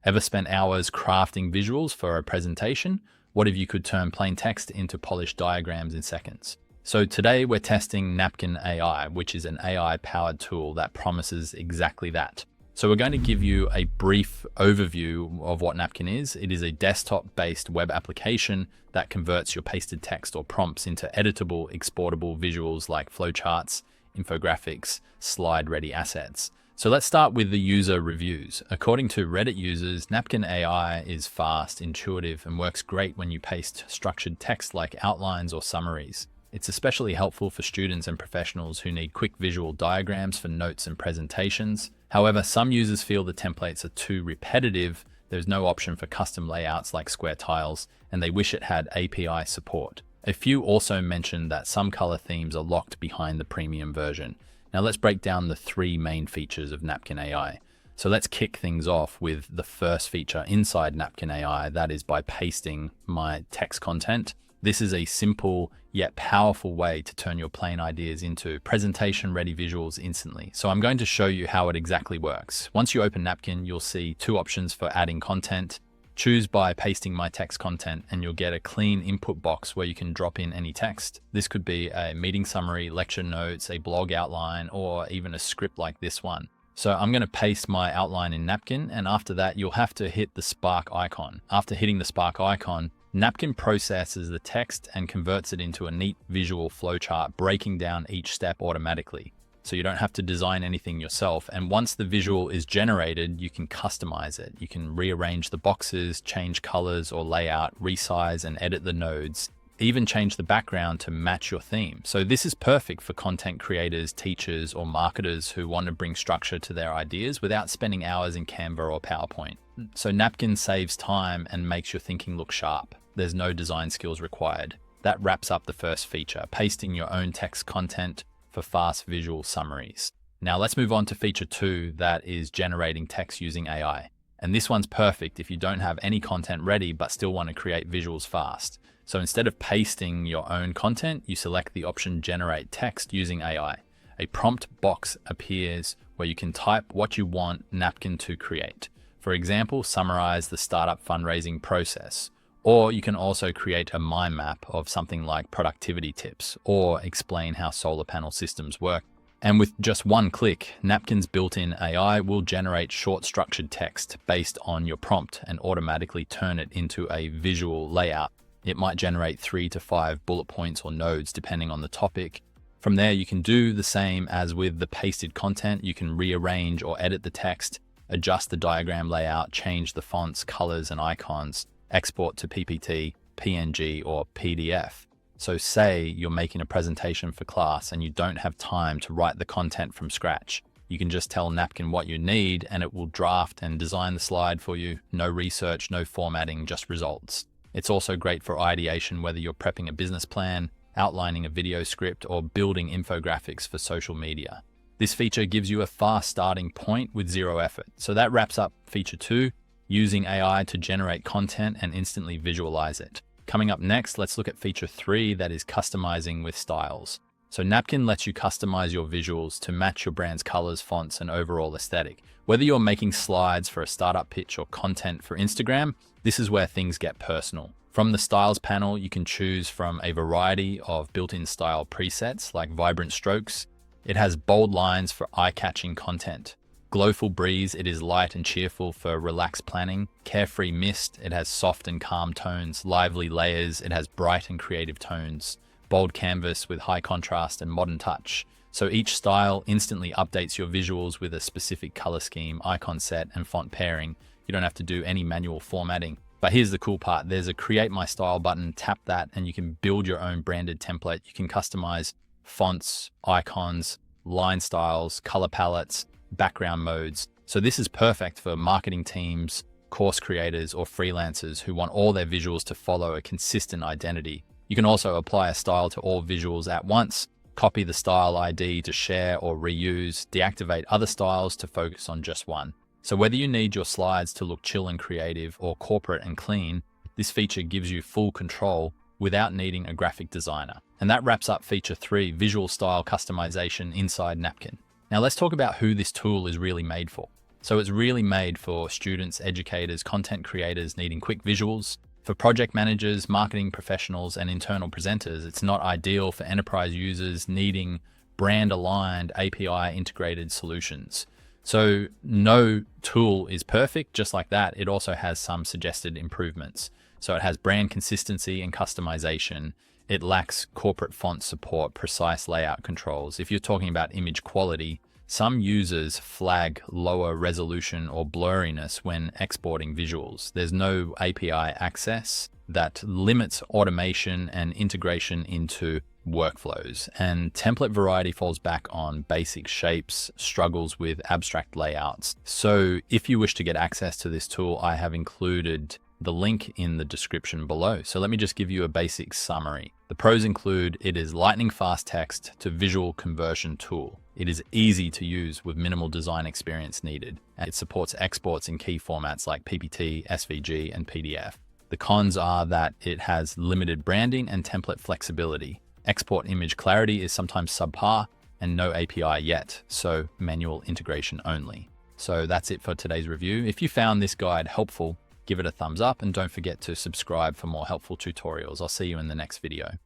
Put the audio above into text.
Ever spent hours crafting visuals for a presentation? What if you could turn plain text into polished diagrams in seconds? So today we're testing Napkin AI, which is an AI-powered tool that promises exactly that. So we're going to give you a brief overview of what Napkin is. It is a desktop-based web application that converts your pasted text or prompts into editable, exportable visuals like flowcharts, infographics, slide-ready assets. So let's start with the user reviews. According to Reddit users, Napkin AI is fast, intuitive, and works great when you paste structured text like outlines or summaries. It's especially helpful for students and professionals who need quick visual diagrams for notes and presentations. However, some users feel the templates are too repetitive, there's no option for custom layouts like square tiles, and they wish it had API support. A few also mentioned that some color themes are locked behind the premium version. Now let's break down the three main features of Napkin AI. So let's kick things off with the first feature inside Napkin AI, that is by pasting my text content. This is a simple yet powerful way to turn your plain ideas into presentation-ready visuals instantly. So I'm going to show you how it exactly works. Once you open Napkin, you'll see two options for adding content. Choose by pasting my text content and you'll get a clean input box where you can drop in any text. This could be a meeting summary, lecture notes, a blog outline, or even a script like this one. So I'm going to paste my outline in Napkin, and after that, you'll have to hit the spark icon. After hitting the spark icon, Napkin processes the text and converts it into a neat visual flowchart, breaking down each step automatically. So you don't have to design anything yourself. And once the visual is generated, you can customize it. You can rearrange the boxes, change colors or layout, resize and edit the nodes, even change the background to match your theme. So this is perfect for content creators, teachers, or marketers who want to bring structure to their ideas without spending hours in Canva or PowerPoint. So Napkin saves time and makes your thinking look sharp. There's no design skills required. That wraps up the first feature, pasting your own text content for fast visual summaries. Now let's move on to feature 2, that is generating text using AI. And this one's perfect if you don't have any content ready but still want to create visuals fast. So instead of pasting your own content, you select the option Generate Text using AI. A prompt box appears where you can type what you want Napkin to create. For example, summarize the startup fundraising process. Or you can also create a mind map of something like productivity tips or explain how solar panel systems work. And with just one click, Napkin's built-in AI will generate short structured text based on your prompt and automatically turn it into a visual layout. It might generate 3 to 5 bullet points or nodes depending on the topic. From there, you can do the same as with the pasted content. You can rearrange or edit the text, adjust the diagram layout, change the fonts, colors, and icons, export to PPT, PNG, or PDF. So say you're making a presentation for class and you don't have time to write the content from scratch. You can just tell Napkin what you need and it will draft and design the slide for you. No research, no formatting, just results. It's also great for ideation, whether you're prepping a business plan, outlining a video script, or building infographics for social media. This feature gives you a fast starting point with zero effort. So that wraps up feature 2, using AI to generate content and instantly visualize it. Coming up next, let's look at feature 3, that is customizing with styles. So Napkin lets you customize your visuals to match your brand's colors, fonts, and overall aesthetic. Whether you're making slides for a startup pitch or content for Instagram, this is where things get personal. From the styles panel, you can choose from a variety of built-in style presets like vibrant strokes. It has bold lines for eye-catching content. Glowful breeze, it is light and cheerful for relaxed planning. Carefree mist, it has soft and calm tones. Lively layers, it has bright and creative tones. Bold canvas with high contrast and modern touch. So each style instantly updates your visuals with a specific color scheme, icon set, and font pairing. You don't have to do any manual formatting. But here's the cool part. There's a Create My Style button. Tap that and you can build your own branded template. You can customize fonts, icons, line styles, color palettes, background modes. So this is perfect for marketing teams, course creators, or freelancers who want all their visuals to follow a consistent identity. You can also apply a style to all visuals at once, copy the style ID to share or reuse, deactivate other styles to focus on just one. So whether you need your slides to look chill and creative or corporate and clean, this feature gives you full control without needing a graphic designer. And that wraps up feature 3, visual style customization inside Napkin. Now let's talk about who this tool is really made for. So it's really made for students, educators, content creators needing quick visuals. For project managers, marketing professionals, and internal presenters, it's not ideal for enterprise users needing brand-aligned, API-integrated solutions. So no tool is perfect. Just like that, it also has some suggested improvements. So it has brand consistency and customization. It lacks corporate font support, precise layout controls. If you're talking about image quality, some users flag lower resolution or blurriness when exporting visuals. There's no API access that limits automation and integration into workflows. And template variety falls back on basic shapes, struggles with abstract layouts. So if you wish to get access to this tool, I have included the link in the description below. So let me just give you a basic summary. The pros include it is lightning fast text to visual conversion tool. It is easy to use with minimal design experience needed. And it supports exports in key formats like PPT, SVG, and PDF. The cons are that it has limited branding and template flexibility. Export image clarity is sometimes subpar and no API yet, so manual integration only. So that's it for today's review. If you found this guide helpful, give it a thumbs up and don't forget to subscribe for more helpful tutorials. I'll see you in the next video.